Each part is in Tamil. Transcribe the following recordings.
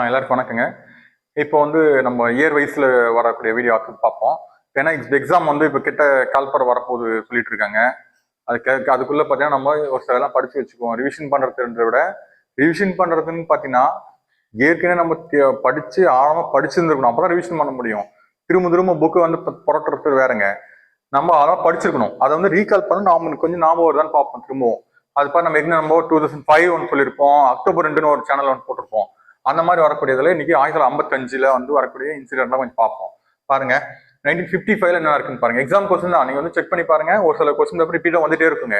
எல்லாருக்கும் வணக்கங்க. இப்போ நம்ம இயர் வைஸ்ல வரக்கூடிய வீடியோ பார்ப்போம். ஏன்னா எக்ஸாம் இப்போ கிட்ட கால்பர வரப்போது சொல்லிட்டு இருக்காங்க. அதுக்குள்ள பார்த்தீங்கன்னா நம்ம ஒரு சிலலாம் படிச்சு வச்சுக்குவோம். ரிவிஷன் பண்றதுன்றத விட ரிவிஷன் பண்றதுன்னு பார்த்தீங்கன்னா ஏற்கனவே நம்ம படிச்சு ஆழமா படிச்சிருந்துருக்கணும். அப்பதான் ரிவிஷன் பண்ண முடியும். திரும்ப புக்கு புரட்டுறது வேறங்க. நம்ம அதெல்லாம் படிச்சிருக்கணும். அதை ரீகால் பண்ண நாம கொஞ்சம் ஞாபகம் வருதான்னு பார்ப்போம் திரும்பவும். அது பார்த்து நம்ம 2005 ஒன்று சொல்லியிருப்போம். அக்டோபர் 2 ஒரு சேனல் போட்டிருப்போம். அந்த மாதிரி வரக்கூடியதுல இன்னைக்கு 1955 வரக்கூடிய இன்சிடென்ட்லாம் கொஞ்சம் பார்ப்போம். பாருங்க 1955 என்ன இருக்குன்னு பாருங்க. எக்ஸாம் கொஸ்டின் தான், நீங்க செக் பண்ணி பாருங்க. ஒரு சில கொஸ்டின் ரிப்பீட்டா வந்துட்டே இருக்குங்க.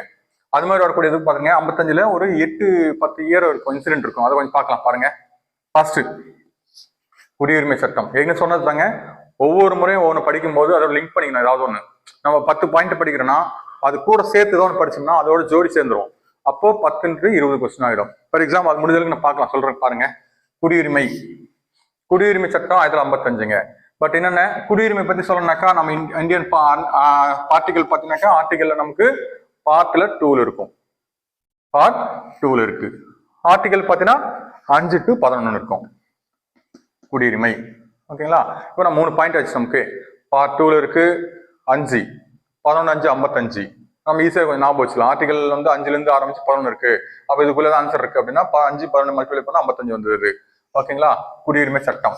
அது மாதிரி வரக்கூடியது பாருங்க. 55 ஒரு 8-10 இயர் இருக்கும் இன்சிடென்ட் இருக்கும். அதை கொஞ்சம் பார்க்கலாம் பாருங்க. ஃபர்ஸ்ட் குடியுரிமை சட்டம் எங்க சொன்னது தாங்க. ஒவ்வொரு முறையும் ஒவ்வொன்று படிக்கும் போது அதோட லிங்க் பண்ணிக்கணும். ஏதாவது ஒண்ணு நம்ம 10 பாயிண்ட் படிக்கிறோம்னா அது கூட சேர்த்து ஏதோ ஒன்று படிச்சோம்னா அதோட ஜோடி சேர்ந்துரும். அப்போ 10-20 கொஸ்டின் ஆகிடும். ஃபார் எக்ஸாம்பிள் அது முடிஞ்சளவுக்கு நான் பார்க்கலாம், சொல்றேன் பாருங்க. குடியுரிமை சட்டம் 1955ங்க. பட் என்னென்ன குடியுரிமை பத்தி சொல்லணும்னாக்கா நம்ம இந்தியன் பார்ட்டிகல் பார்த்தீங்கன்னாக்கா ஆர்டிகல்ல நமக்கு பார்ட்ல 2 இருக்கும். பார்ட் 2 இருக்கு. ஆர்டிகல் பார்த்தீங்கன்னா 5 to 11 இருக்கும் குடியுரிமை. ஓகேங்களா? இப்போ நான் 3 பாயிண்ட் ஆச்சு. நமக்கு பார்ட் 2 இருக்கு 5, 11, 5, 55. நம்ம ஈஸியாக கொஞ்சம் ஞாபகம் வச்சுக்கலாம். ஆர்டிகல் 5ல இருந்து ஆரம்பிச்சு 11 இருக்கு. அப்ப இதுக்குள்ள ஆன்சர் இருக்கு அப்படின்னா 5, 11 மல்டிப்ளை பண்ணா 55 வந்துருது. ஓகேங்களா? குடியுரிமை சட்டம்.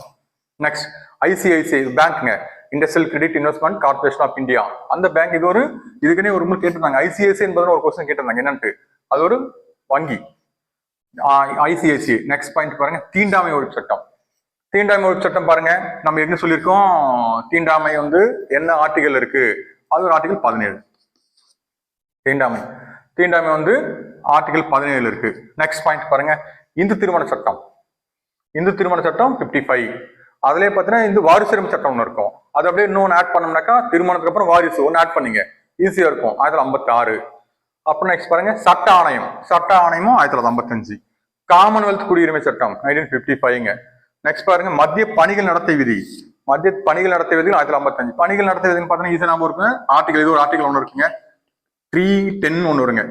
நெக்ஸ்ட் ஐசிஐசிஐ பேங்க்ங்க, industrial credit investment corporation of India. அந்த பேங்க் இதுக்குன்னே ஒரு முறை கேட்டிருந்தாங்க. ஐசிஐசிஐ என்பது ஒரு கொஸ்டின் கேட்டிருந்தாங்க. என்னன்ட்டு அது ஒரு வங்கி. ஐசிஐசிஐ. நெக்ஸ்ட் பாயிண்ட் பாருங்க, தீண்டாமை ஒழிப்பு சட்டம். தீண்டாமை ஒழிப்பு சட்டம் பாருங்க, நம்ம என்ன சொல்லியிருக்கோம், தீண்டாமை என்ன ஆர்டிகல் இருக்கு, அது ஒரு ஆர்டிகல் 17. தீண்டாமை ஆர்டிகல் 17 இருக்கு. நெக்ஸ்ட் பாயிண்ட் பாருங்க, இந்து திருமண சட்டம். இந்து திருமண சட்டம் 55. அதுலயே பாத்தீங்கன்னா இந்த வாரிசுரிமை சட்டம் ஒன்று இருக்கும். அது அப்படியே இன்னொன்று ஆட் பண்ணோம்னாக்கா திருமணத்துக்கு அப்புறம் வாரிசு ஒன்று ஆட் பண்ணீங்க, ஈஸியா இருக்கும். 1956. அப்புறம் நெக்ஸ்ட் பாருங்க, சட்ட ஆணையமும் 1955. காமன்வெல்த் குடியுரிமை சட்டம் 1955ங்க. நெக்ஸ்ட் பாருங்க, மத்திய பணிகள் நடத்தை விதி. 1955. பணிகள் நடத்தை விதின்னு பாத்தீங்கன்னா ஈஸியா நாம இருக்கு. ஆர்டிகல் இது ஒரு ஆர்டிகல் ஒன்று இருக்குங்க, 310 ஒன்று வருங்க.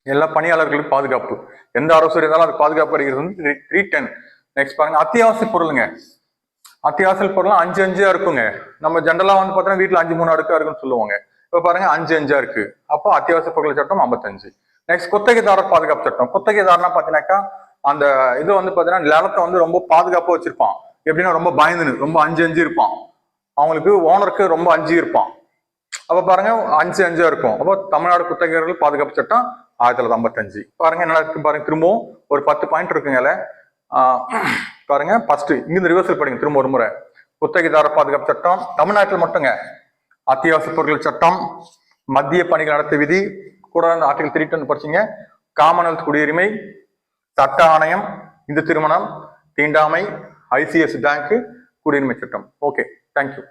எல்லா பணியாளர்களுக்கும் பாதுகாப்பு, எந்த அரசு இருந்தாலும் அது பாதுகாப்பு அளிக்கிறது 310. நெக்ஸ்ட் பாருங்க, அத்தியாவசிய பொருளுங்க. அத்தியாவசிய பொருள் 5 இருக்குங்க. நம்ம ஜென்ரலா பாத்தீங்கன்னா வீட்டுல 5-3 அடுக்கா இருக்குன்னு சொல்லுவாங்க. இப்ப பாருங்க 5 இருக்கு. அப்போ அத்தியாவசிய பொருள் சட்டம் 55. நெக்ஸ்ட் குத்தகைதாரர் பாதுகாப்பு சட்டம். குத்தகைதாரனா பாத்தீங்கன்னாக்கா அந்த இது பாத்தீங்கன்னா நிலத்தை ரொம்ப பாதுகாப்பா வச்சிருப்பான். எப்படின்னா ரொம்ப பயந்துன்னு ரொம்ப 5 இருப்பான். அவங்களுக்கு ஓனருக்கு ரொம்ப 5 இருப்பான். அப்ப பாருங்க 5 இருக்கும். அப்போ தமிழ்நாடு குத்தகைதாரர்கள் பாதுகாப்பு சட்டம் 1955. பாருங்க என்ன இருக்கு பாருங்க. திரும்பவும் ஒரு 10 பாயிண்ட் இருக்குங்க. பாருங்க ஃபர்ஸ்ட் இங்கிருந்து ரிவர்சல் படிங்க திரும்ப ஒரு முறை. குத்தகைதாரர் பாதுகாப்பு சட்டம் தமிழ்நாட்டில் மட்டுங்க. அத்தியாவசிய பொருட்கள் சட்டம், மத்திய பணிகள் நடத்தை விதி கூட ஆர்டிகல் 310 படிச்சீங்க. காமன்வெல்த் குடியுரிமை, சட்ட ஆணையம், இந்து திருமணம், தீண்டாமை, ஐசிஎஸ் பேங்க், குடியுரிமை சட்டம். Okay, thank you.